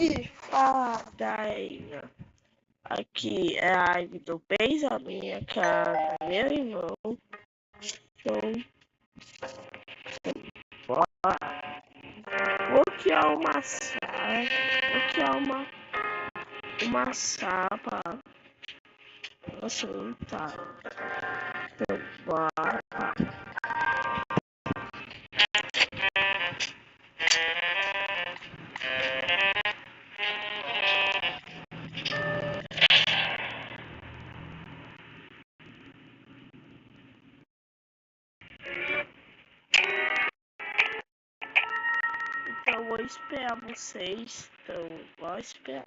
E fala, Dainha. Aqui é a Ivy do Beijo, a minha cara, meu irmão. Então, bora. O que é uma sapa? O que é uma sapa? Nossa, não tá. Então, bora. Então, eu vou esperar vocês. Então, vou esperar.